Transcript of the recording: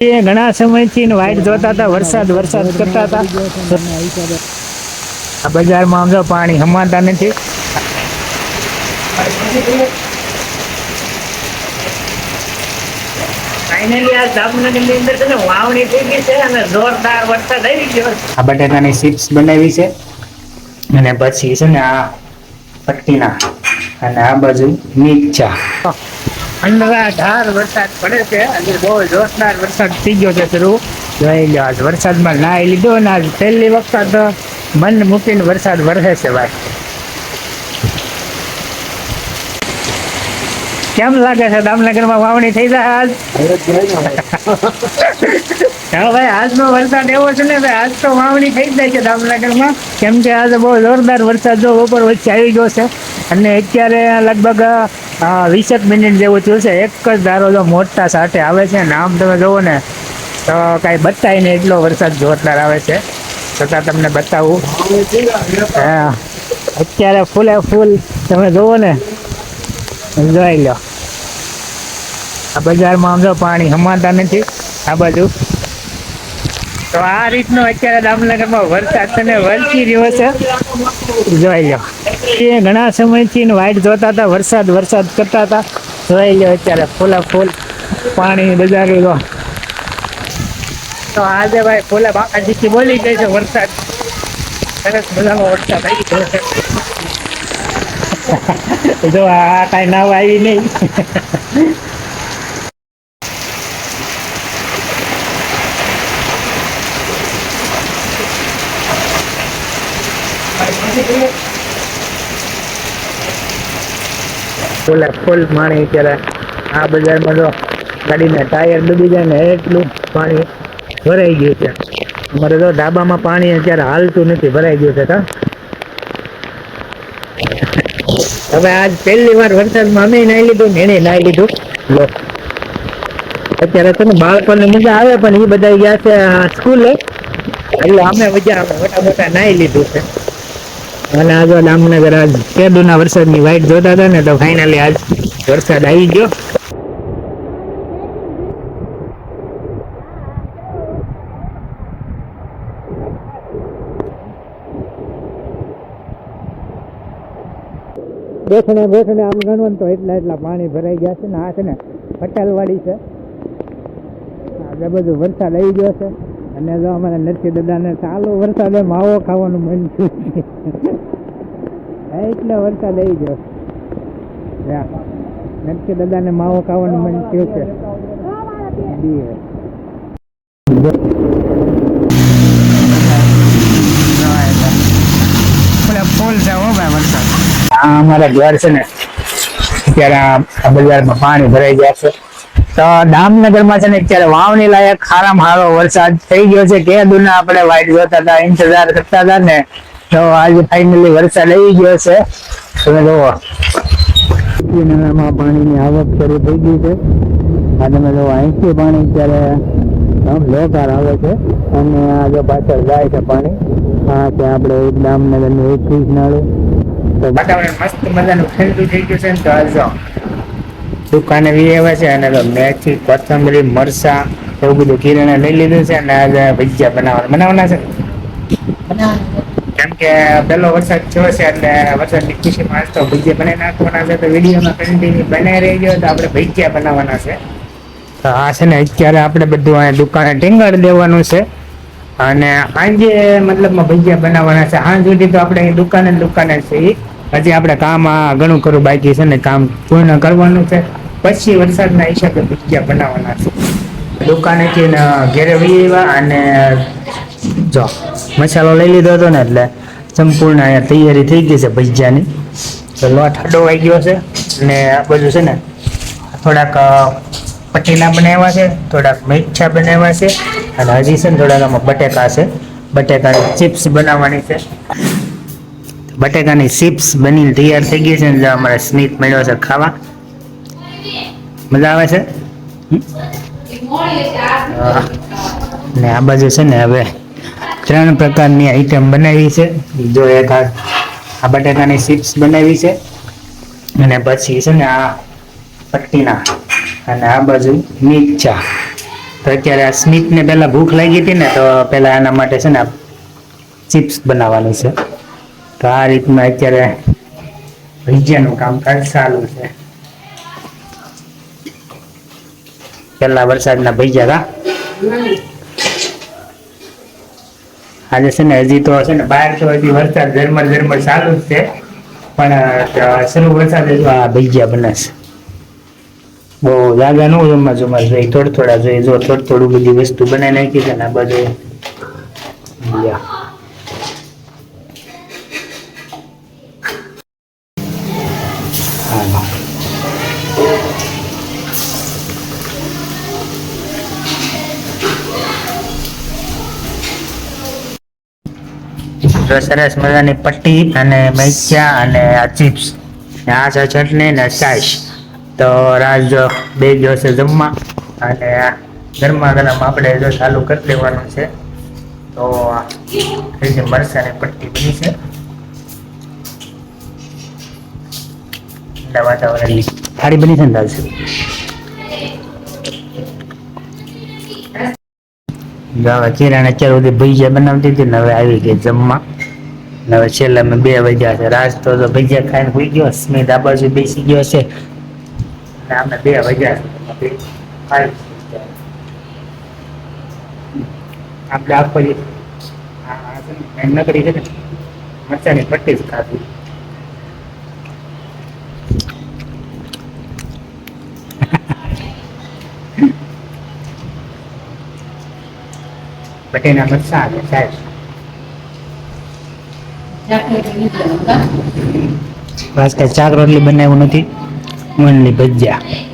ઘણા સમયથી વાઇટ જોતા હતા, વરસાદ વરસાદ કરતા હતા. આ બજારમાં આમ જો પાણી હમાતા નથી. ફાઇનલી આ જામનગરની અંદર છે ને વાવણી થઈ ગઈ છે અને જોરદાર વરસાદ આવી ગયો. આ બટાકાની ચિપ્સ બનાવી છે અને પછી છે ને આ પટ્ટીના અને આ બાજુ નીચા અંધાધાર વરસાદ પડે છે અને બહુ જોરદાર વરસાદ થઈ ગયો છે. શરૂ જોઈ લો, આજ વરસાદમાં નાહી લીધો ને આજ પહેલી વખત મન મૂકીને વરસાદ વરસે છે ભાઈ. કેમ લાગે છે દામનગરમાં વાવણી થઈ જાય આજ? હા ભાઈ, આજનો વરસાદ એવો છે ને ભાઈ, આજ તો વાવણી થઈ જાય છે દામનગરમાં. કેમ કે આજે બહુ જોરદાર વરસાદ જો બપોર વચ્ચે આવી ગયો છે અને અત્યારે લગભગ 20 મિનિટ જેવું થયું છે. એક જ ધારો જો મોટા સાથે આવે છે ને આમ તમે જુઓ ને તો કાંઈ બતાય નહીં, એટલો વરસાદ જોરદાર આવે છે. છતાં તમને બતાવું, હા અત્યારે ફૂલે ફૂલ તમે જુઓ ને, જોઈ લો. આ બજારમાં આમ જો પાણી હમાતા નથી આ બાજુ. તો આ રીતનો અત્યારે દામનગરમાં વરસાદ છે ને વરસી રહ્યો છે, જોઈ લો. એ ઘણા સમયથી વાઇટ જોતા હતા, વરસાદ વરસાદ કરતા હતા. જોઈ લો અત્યારે ફૂલા ફૂલ પાણી બજારી લો. તો આજે ભાઈ ફૂલા બાકાજી બોલી ગઈ છે, વરસાદ સરસ મજાનો વરસાદ આવી ગયો છે. જો આ કાંઈ નાવ આવી નહીં. ફૂલે ફૂલ પાણી અત્યારે આ બજારમાં જો ગાડીના ટાયર ડૂબી જાય ને એટલું પાણી ભરાઈ ગયું છે. અમારે તો ધાબામાં પાણી અત્યારે હાલતું નથી, ભરાઈ ગયું છે. હવે આજ પહેલી વાર વરસાદમાં અમે નાહી લીધું ને એને નાહી લીધું. લો અત્યારે તમે બાળકોને મજા આવે પણ એ બધા ગયા છે સ્કૂલે, એટલે અમે મજા મોટા મોટા નાહી લીધું છે. અને આ જો દામનગર આજ કેદુના વરસાદની વાઇટ જોતા હતા ને તો ફાઇનલી આજ વરસાદ આવી ગયો. બેસણે બેસણે આમ ગણવાનું તો એટલા પાણી ભરાઈ ગયા છે ને. આ છે ને પટેલવાડી છે, આગળ બધું વરસાદ આવી ગયો છે. અને જો અમારે નરસિંહ દાદાને ચાલુ વરસાદે માવો ખાવાનું મન થયું છે, એટલે વરસાદ આવી ગયો. નરસિંહ દાદાને માવો ખાવાનું મન થયું છે. ફૂલ છે હો ભાઈ વરસાદ. આ અમારા ઘર છે ને અત્યારે આ બજારમાં પાણી ભરાઈ ગયા છે. તો દામનગરમાં છે ને અત્યારે વાવણી લાયક સારામાં સારો વરસાદ થઈ ગયો છે. કે દુના આપણે વાઇટ જોતા હતા, ઇંતજાર કરતા હતા ને, તો આજે ફાઇનલી વરસાદ આવી ગયો છે. તમે જુઓ પાણીની આવક શરૂ થઈ ગઈ છે. આ તમે જુઓ અહીંથી પાણી અત્યારે લોકાર આવે છે અને આ જો પાછળ જાય છે પાણી. હા છે આપણે દામનગરનું 21 નાળું. તો વાતાવરણ મસ્ત મજાનું ઠંડુ થઈ ગયું છે ને. તો જો દુકાને વી છે અને મેથી, કોથમરી, મરસા એવું બધું કિરાણા લઈ લીધું છે. અને આજે ભજીયા બનાવવાના છે. કેમ કે પેલો વરસાદ થયો છે એટલે વરસાદની ખુશીમાં તો ભજીયા બનાવી નાખવાના છે. તો વિડીયોમાં કન્ટિન્યુ બનાવી રહી ગયો તો આપણે ભજીયા બનાવવાના છે. તો આ છે ને અત્યારે આપણે બધું અહીંયા દુકાને ટીંગાડી દેવાનું છે અને સાંજે મતલબમાં ભજીયા બનાવવાના છે. સાંજ સુધી તો આપણે દુકાને છે. હજી આપણે કામ ઘણું ખરું બાકી છે ને, કામ પૂર્ણ કરવાનું છે. પછી વરસાદના હિસાબે ભજીયા બનાવવાના છે. દુકાનેથી ઘેરે વીવા અને જો મસાલો લઈ લીધો હતો ને એટલે સંપૂર્ણ અહીંયા તૈયારી થઈ ગઈ છે ભજીયાની. તો લોટ હડોવાઈ ગયો છે અને આ બધું છે ને થોડાક પટેલા બનાવ્યા છે, થોડાક મીઠા બનાવ્યા છે અને હજી છે ને થોડાક આમાં બટેકા છે. બટેકાની ચિપ્સ બનાવવાની છે. બટેકાની ચિપ્સ બનીને તૈયાર થઈ ગઈ છે ને અમારે સ્મિત મળ્યો છે ખાવા. મજા આવે છે. ને આ બાજુ છે ને હવે 3 પ્રકારની આઈટમ બનાવી છે. જો એક આ બટેકાની ચિપ્સ બનાવી છે અને પછી છે ને આ પટ્ટીના અને આ બાજુ નીચા તો અત્યારે આ સ્મિતને પહેલા ભૂખ લાગી હતી ને, તો પહેલા એના માટે છે ને ચિપ્સ બનાવવાની છે. તો આ રીતના અત્યારે ભજીયાનું કામકાજ ચાલુ છે. પેલા વરસાદના ભજીયા આજે છે ને હજી તો છે ને બહાર તો હજી વરસાદ ઝરમર ચાલુ જ છે, પણ શરૂ વરસાદ આ ભજીયા બનાવશે. બહુ જાગા ન જમવા જોઈએ, થોડા જોઈએ. જો થોડું બધી વસ્તુ બનાવી નાખી છે ને આ બધું સરસ મજાની પટ્ટી અને મરચા અને આ ચિપ્સ, આ છે ચટણી ને છાશ. તો રાજ બે દિવસે જમવા, અને ગરમા ગરમ આપણે જો ચાલુ કરી દેવાનું છે. તો મરચાની પટ્ટી બની છે. વાતાવરણ સારી બની છે ને રાજ? કિરણ અત્યાર સુધી ભજીયા બનાવતી હતી ને, હવે આવી ગઈ જમવા. હવે છેલ્લા મેં 2 વાગ્યા છે. રાજ તો ભજીયા ખાઈને હોઈ ગયો, સ્મિત આ બાજુ બેસી ગયો છે, અને અમે 2 વાગ્યા છે. આપણે આખો નકરી છે ને મરચાની પટ્ટી જ ખાધી. બટેના મરચા અને છાશ. બસ કઈ શાક રોટલી બનાવ્યું નથી, ઓનલી ભજીયા.